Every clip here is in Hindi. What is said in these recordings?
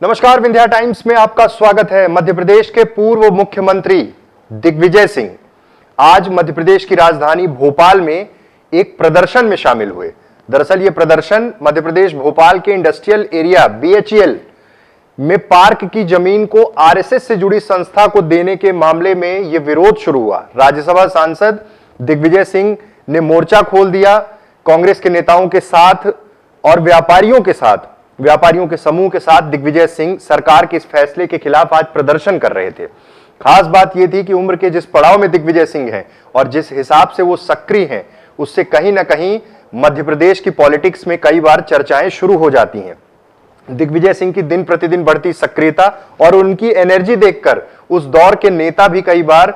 नमस्कार, विंध्या टाइम्स में आपका स्वागत है। मध्य प्रदेश के पूर्व मुख्यमंत्री दिग्विजय सिंह आज मध्य प्रदेश की राजधानी भोपाल में एक प्रदर्शन में शामिल हुए। दरअसल यह प्रदर्शन मध्य प्रदेश भोपाल के इंडस्ट्रियल एरिया BHEL में पार्क की जमीन को RSS से जुड़ी संस्था को देने के मामले में यह विरोध शुरू हुआ। राज्यसभा सांसद दिग्विजय सिंह ने मोर्चा खोल दिया। कांग्रेस के नेताओं के साथ और व्यापारियों के समूह के साथ दिग्विजय सिंह सरकार के इस फैसले के खिलाफ आज प्रदर्शन कर रहे थे। खास बात यह थी कि उम्र के जिस पड़ाव में दिग्विजय सिंह हैं और जिस हिसाब से वो सक्रिय हैं, उससे कहीं ना कहीं मध्य प्रदेश की पॉलिटिक्स में कई बार चर्चाएं शुरू हो जाती हैं। दिग्विजय सिंह की दिन प्रतिदिन बढ़ती सक्रियता और उनकी एनर्जी देखकर उस दौर के नेता भी कई बार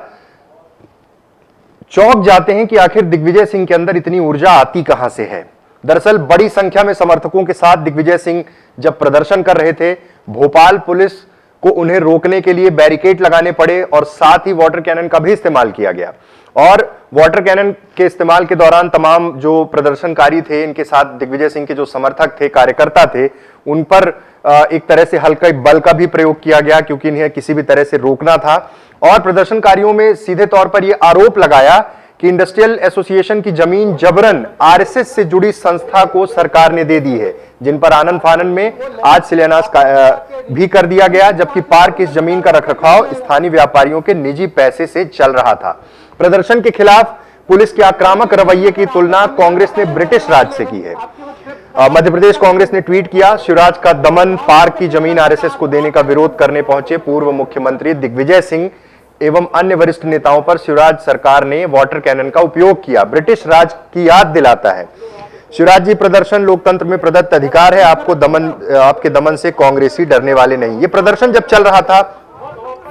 चौंक जाते हैं कि आखिर दिग्विजय सिंह के अंदर इतनी ऊर्जा आती कहां से है। दरअसल बड़ी संख्या में समर्थकों के साथ दिग्विजय सिंह जब प्रदर्शन कर रहे थे, भोपाल पुलिस को उन्हें रोकने के लिए बैरिकेड लगाने पड़े और साथ ही वाटर कैनन का भी इस्तेमाल किया गया। और वाटर कैनन के इस्तेमाल के दौरान तमाम जो प्रदर्शनकारी थे, इनके साथ दिग्विजय सिंह के जो समर्थक थे, कार्यकर्ता थे, उन पर एक तरह से हल्का बल का भी प्रयोग किया गया क्योंकि इन्हें किसी भी तरह से रोकना था। और प्रदर्शनकारियों में सीधे तौर पर यह आरोप लगाया कि इंडस्ट्रियल एसोसिएशन की जमीन जबरन RSS से जुड़ी संस्था को सरकार ने दे दी है, जिन पर आनन फानन में आज शिलान्यास भी कर दिया गया, जबकि पार्क की इस जमीन का रखरखाव स्थानीय व्यापारियों के निजी पैसे से चल रहा था। प्रदर्शन के खिलाफ पुलिस के आक्रामक रवैये की तुलना कांग्रेस ने ब्रिटिश राज से की है। मध्य प्रदेश कांग्रेस ने ट्वीट किया, शिवराज का दमन, पार्क की जमीन RSS को देने का विरोध करने पहुंचे पूर्व मुख्यमंत्री दिग्विजय सिंह एवं अन्य वरिष्ठ नेताओं पर शिवराज सरकार ने वाटर कैनन का उपयोग किया, ब्रिटिश राज की याद दिलाता है। शिवराज जी, प्रदर्शन लोकतंत्र में प्रदत्त अधिकार है, आपके दमन से कांग्रेसी डरने वाले नहीं। ये प्रदर्शन जब चल रहा था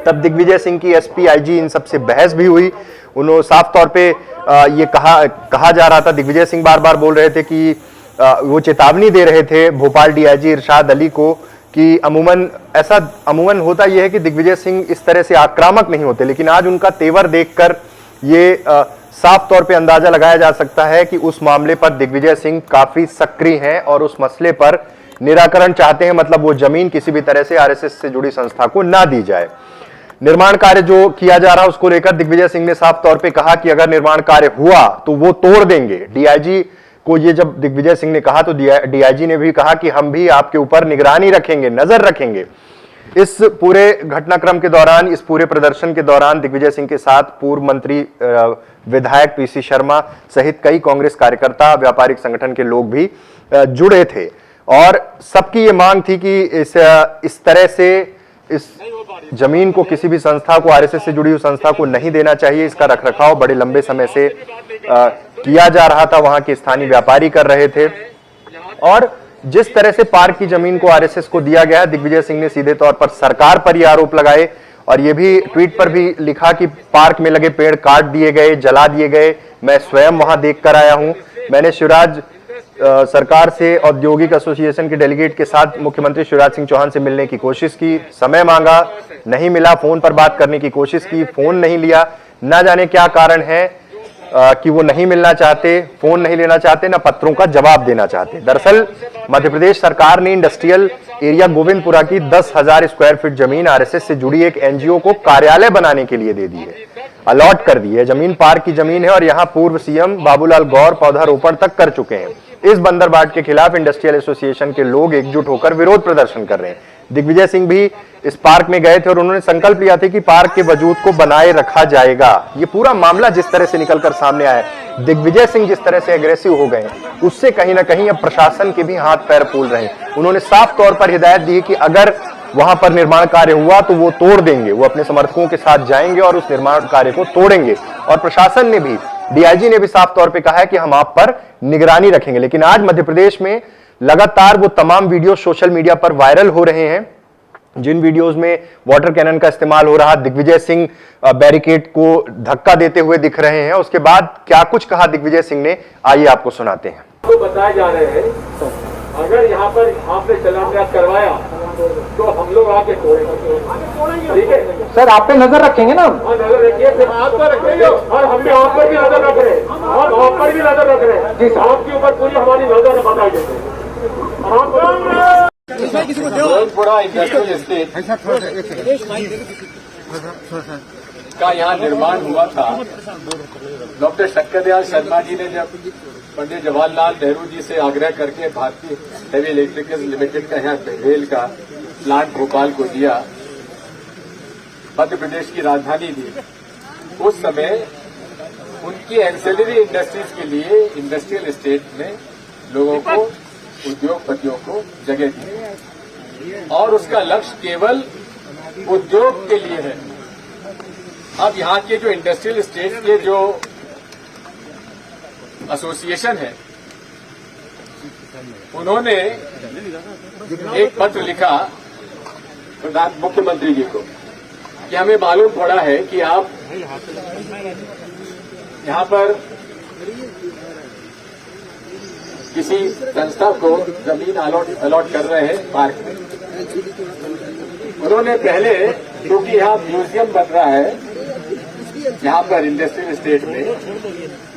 तब दिग्विजय सिंह की SP, IG इन सबसे बहस भी हुई। उन्होंने साफ तौर पे ये कहा जा रहा था, दिग्विजय सिंह बार बार बोल रहे थे कि वो चेतावनी दे रहे थे भोपाल DIG इरशाद अली को कि अमूमन होता यह है कि दिग्विजय सिंह इस तरह से आक्रामक नहीं होते, लेकिन आज उनका तेवर देखकर ये साफ तौर पे अंदाजा लगाया जा सकता है कि उस मामले पर दिग्विजय सिंह काफी सक्रिय हैं और उस मसले पर निराकरण चाहते हैं। मतलब वो जमीन किसी भी तरह से RSS से जुड़ी संस्था को ना दी जाए। निर्माण कार्य जो किया जा रहा है उसको लेकर दिग्विजय सिंह ने साफ तौर पर कहा कि अगर निर्माण कार्य हुआ तो वो तोड़ देंगे। DIG को ये जब दिग्विजय सिंह ने कहा तो DIG ने भी कहा कि हम भी आपके ऊपर निगरानी रखेंगे, नजर रखेंगे। इस पूरे घटनाक्रम के दौरान, इस पूरे प्रदर्शन के दौरान दिग्विजय सिंह के साथ पूर्व मंत्री विधायक PC शर्मा सहित कई कांग्रेस कार्यकर्ता, व्यापारिक संगठन के लोग भी जुड़े थे और सबकी ये मांग थी कि इस तरह से इस जमीन को किसी भी संस्था को, RSS से जुड़ी हुई संस्था को नहीं देना चाहिए। इसका रखरखाव बड़े लंबे समय से किया जा रहा था, वहां के स्थानीय व्यापारी कर रहे थे। और जिस तरह से पार्क की जमीन को RSS को दिया गया, दिग्विजय सिंह ने सीधे तौर पर सरकार पर यह आरोप लगाए और यह भी ट्वीट पर भी लिखा कि पार्क में लगे पेड़ काट दिए गए, जला दिए गए, मैं स्वयं वहां देख कर आया हूं। मैंने शिवराज सरकार से औद्योगिक एसोसिएशन के डेलीगेट के साथ मुख्यमंत्री शिवराज सिंह चौहान से मिलने की कोशिश की, समय मांगा, नहीं मिला, फोन पर बात करने की कोशिश की, फोन नहीं लिया। ना जाने क्या कारण है कि वो नहीं मिलना चाहते, फोन नहीं लेना चाहते, ना पत्रों का जवाब देना चाहते। दरअसल मध्य प्रदेश सरकार ने इंडस्ट्रियल एरिया गोविंदपुरा की 10,000 स्क्वायर फीट जमीन RSS से जुड़ी एक NGO को कार्यालय बनाने के लिए दे दी है, अलॉट कर दी है। जमीन पार्क की जमीन है और यहां पूर्व CM बाबूलाल गौर पौधारोपण तक कर चुके हैं। इस बंदरबाट के खिलाफ इंडस्ट्रियल एसोसिएशन के लोग एकजुट होकर विरोध प्रदर्शन कर रहे हैं। दिग्विजय सिंह भी इस पार्क में गए थे और उन्होंने संकल्प लिया था कि पार्क के वजूद को बनाए रखा जाएगा। ये पूरा मामला जिस तरह से निकलकर सामने आया, दिग्विजय सिंह जिस तरह से एग्रेसिव हो गए, उससे कहीं ना कहीं अब प्रशासन के भी हाथ पैर फूल रहे हैं। उन्होंने साफ तौर पर हिदायत दी कि अगर वहां पर निर्माण कार्य हुआ तो वो तोड़ देंगे, वो अपने समर्थकों के साथ जाएंगे और उस निर्माण कार्य को तोड़ेंगे। और प्रशासन ने भी, DIG ने भी साफ तौर पर कहा है कि हम आप पर निगरानी रखेंगे। लेकिन आज मध्य प्रदेश में लगातार वो तमाम वीडियो सोशल मीडिया पर वायरल हो रहे हैं जिन वीडियोस में वाटर कैनन का इस्तेमाल हो रहा, दिग्विजय सिंह बैरिकेड को धक्का देते हुए दिख रहे हैं। उसके बाद क्या कुछ कहा दिग्विजय सिंह ने, आइए आपको सुनाते हैं। तो बताए जा रहे हैं अगर यहाँ पर आपने शिलान्यास करवाया तो हम लोग आके तोड़ेंगे, ठीक है सर? आप पे नजर रखेंगे ना? नजर रखिए, आप पर रखेंगे और हम भी आप पर भी नजर रख रहे हैं और आप पर भी नजर रख रहे हैं जी। आपके ऊपर पूरी हमारी नजर बताई देते हैं। गोविंदपुरा इंडस्ट्रियल एस्टेट का यहाँ निर्माण हुआ था। डॉक्टर शंकरदयाल शर्मा जी ने जब पंडित जवाहरलाल नेहरू जी से आग्रह करके भारतीय हेवी इलेक्ट्रिकल्स लिमिटेड का यहाँ रेल का प्लांट भोपाल को दिया, मध्य प्रदेश की राजधानी दी, उस समय उनकी एंसेलरी इंडस्ट्रीज के लिए इंडस्ट्रियल एस्टेट में लोगों को, उद्योगपतियों को जगह दी और उसका लक्ष्य केवल उद्योग के लिए है। अब यहाँ के जो इंडस्ट्रियल एस्टेट के जो एसोसिएशन है, उन्होंने एक पत्र लिखा मुख्यमंत्री जी को कि हमें मालूम पड़ा है कि आप यहाँ पर किसी संस्था को जमीन अलॉट कर रहे हैं पार्क में। उन्होंने पहले, क्योंकि यहाँ म्यूजियम बन रहा है यहाँ पर इंडस्ट्रियल एस्टेट में,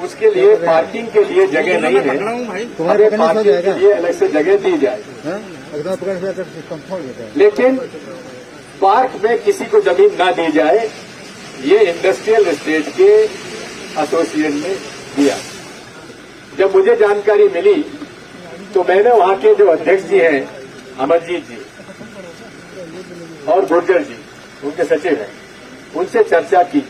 उसके लिए पार्किंग के लिए जगह नहीं है, हमें पार्किंग के लिए अलग से जगह दी जाए। लेकिन पार्क में किसी को जमीन ना दी जाए, ये इंडस्ट्रियल एस्टेट के एसोसिएशन ने दिया। जब मुझे जानकारी मिली तो मैंने वहां के जो अध्यक्ष जी हैं, अमरजीत जी और गुर्जर जी, उनके सचिव हैं, उनसे चर्चा की।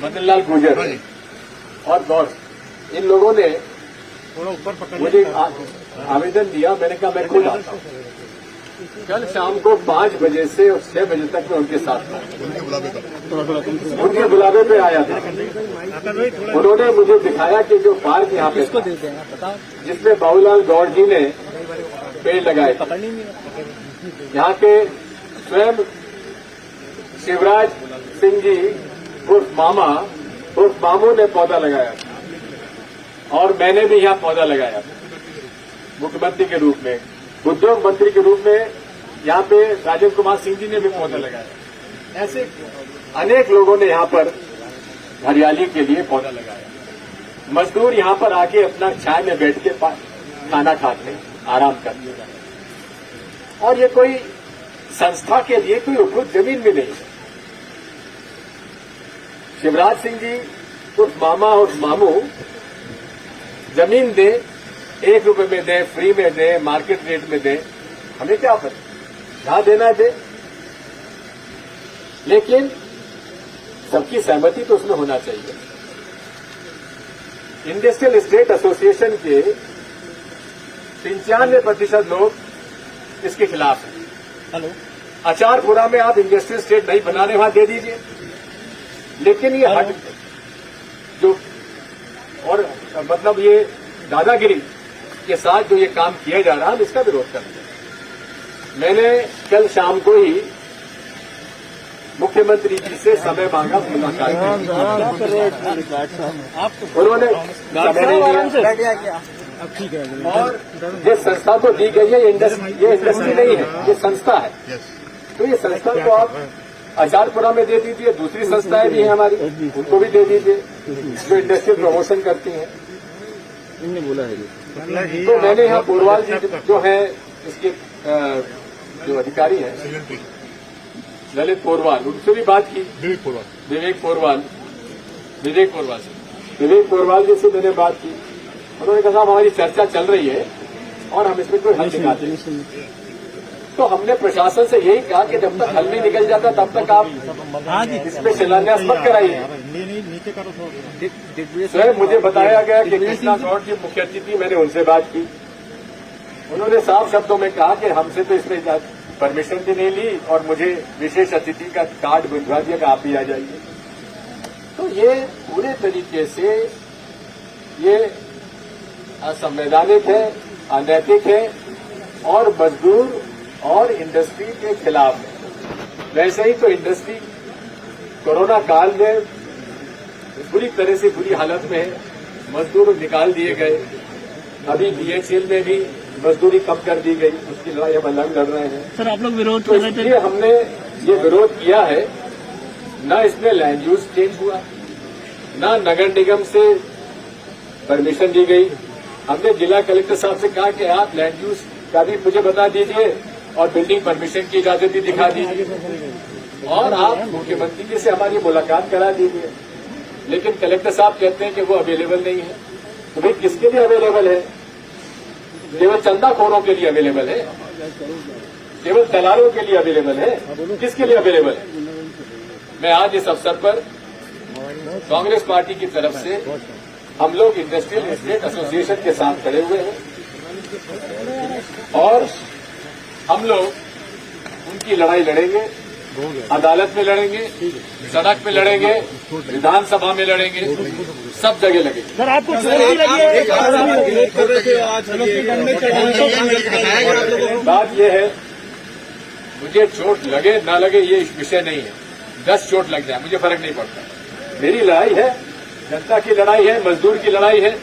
मदनलाल गुजर और गौर, इन लोगों ने मुझे आवेदन दिया। मैंने कहा मैं खुद आता हूं। कल शाम को 5 बजे से और 6 बजे तक मैं उनके साथ था, उनके बुलावे पे आया था। उन्होंने मुझे दिखाया कि जो पार्क यहाँ पे जिसमें बाबूलाल गौड़ जी ने पेड़ लगाए, यहाँ के स्वयं शिवराज सिंह जी उर्फ मामू ने पौधा लगाया था और मैंने भी यहाँ पौधा लगाया था मुख्यमंत्री के रूप में। उद्योग मंत्री के रूप में यहाँ पे राजेंद्र कुमार सिंह जी ने भी पौधा लगाया। ऐसे अनेक लोगों ने यहाँ पर हरियाली के लिए पौधा लगाया। मजदूर यहाँ पर आके अपना छाया में बैठ के खाना खाते हैं, आराम करते हैं। और ये कोई संस्था के लिए कोई उपयुक्त जमीन भी नहीं है। शिवराज सिंह जी उस मामा और मामू जमीन दे, 1 रुपए में दे, फ्री में दे, मार्केट रेट में दे, हमें क्या पता, जहां देना दे, लेकिन सबकी सहमति तो उसमें होना चाहिए। इंडस्ट्रियल एस्टेट एसोसिएशन के 95% लोग इसके खिलाफ हैं। हेलो, आचारपुरा में आप इंडस्ट्रियल एस्टेट नहीं बना रहे, वहां दे दीजिए, लेकिन ये हट जो और मतलब ये दादागिरी के साथ जो ये काम किया जा रहा है, हम इसका विरोध करते हैं। मैंने कल शाम को ही मुख्यमंत्री जी से समय मांगा, मुलाकात की। उन्होंने समय नहीं दिया। और जिस संस्था को दी गई है, ये इंडस्ट्री नहीं है, ये संस्था है। तो ये संस्था को आप आचारपुरा में दे दीजिए। दूसरी संस्थाएं भी हैं हमारी, उनको भी दे दीजिए जो इंडस्ट्रियल प्रमोशन करती हैं। बोला है तो मैंने यहाँ पोरवाल जी जो है इसके जो अधिकारी हैं, ललित पोरवाल, उनसे भी बात की। विवेक पोरवाल जी से मैंने बात की। उन्होंने कहा साहब हमारी चर्चा चल रही है और हम इसमें कोई हल निकालते हैं। तो हमने प्रशासन से यही कहा कि जब तक हल नहीं निकल जाता तब तक आप इसमें शिलान्यास मत कराइए। स्वयं मुझे बताया गया कि कृष्णा गौड़ जी मुख्य अतिथि, मैंने उनसे बात की। उन्होंने साफ शब्दों में कहा कि हमसे तो इसमें परमिशन भी नहीं ली और मुझे विशेष अतिथि का कार्ड भिजवा दिया कि आप भी आ जाइए। तो ये पूरे तरीके से ये असंवैधानिक है, अनैतिक है और मजदूर और इंडस्ट्री के खिलाफ है। वैसे ही तो इंडस्ट्री कोरोना काल में बुरी तरह से बुरी हालत में है, मजदूर निकाल दिए गए। अभी बीएचईएल में भी मजदूरी कम कर दी गई, उसकी लड़ाई हम अलग लड़ रहे हैं। सर आप लोग विरोध तो इसलिए हमने ये विरोध किया है। न इसमें लैंड यूज चेंज हुआ, न नगर निगम से परमिशन दी गई, हमने जिला कलेक्टर साहब से कहा कि आप लैंड यूज का भी मुझे बता दीजिए और बिल्डिंग परमिशन की इजाजत भी दिखा दीजिए और आप मुख्यमंत्री जी से हमारी मुलाकात करा दीजिए। लेकिन कलेक्टर साहब कहते हैं कि वो अवेलेबल नहीं है। तो भाई किसके लिए अवेलेबल है? केवल चंदाखोरों के लिए अवेलेबल है? केवल दलालों के लिए अवेलेबल है? किसके लिए अवेलेबल है? मैं आज इस अवसर पर कांग्रेस पार्टी की तरफ से हम लोग इंडस्ट्रियल एस्टेट एसोसिएशन के साथ खड़े हुए हैं और हम लोग उनकी लड़ाई लड़ेंगे, अदालत में लड़ेंगे, सड़क पे लड़ेंगे, विधानसभा में लड़ेंगे, सब जगह लगेंगे। सर आपको बात यह है, मुझे चोट लगे ना लगे ये विषय नहीं है। 10 चोट लग जाए मुझे फर्क नहीं पड़ता। मेरी लड़ाई है, जनता की लड़ाई है, मजदूर की लड़ाई है।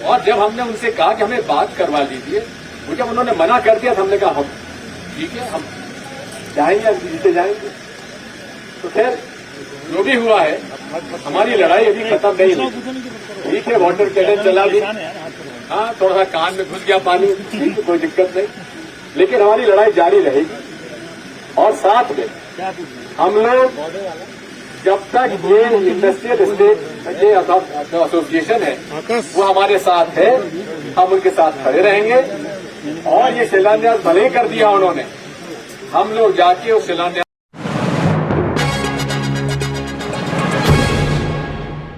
और जब हमने उनसे कहा कि हमें बात करवा लीजिए, वो जब उन्होंने मना कर दिया तो हमने कहा हम ठीक है, हम जाएंगे, हम जीते जाएंगे। तो खैर जो भी हुआ है, हमारी लड़ाई अभी खत्म नहीं हुई। ठीक है, वाटर कैनन चला दी, हाँ थोड़ा सा कान में घुस गया पानी, ठीक है, कोई दिक्कत नहीं, लेकिन हमारी लड़ाई जारी रहेगी। और साथ में हम लोग जब तक ये इंडस्ट्रियल एस्टेट ये एसोसिएशन है वो हमारे साथ है, हम उनके साथ खड़े रहेंगे। और ये शिलान्यास भले ही कर दिया उन्होंने, हम लोग जाके उस शिलान्यास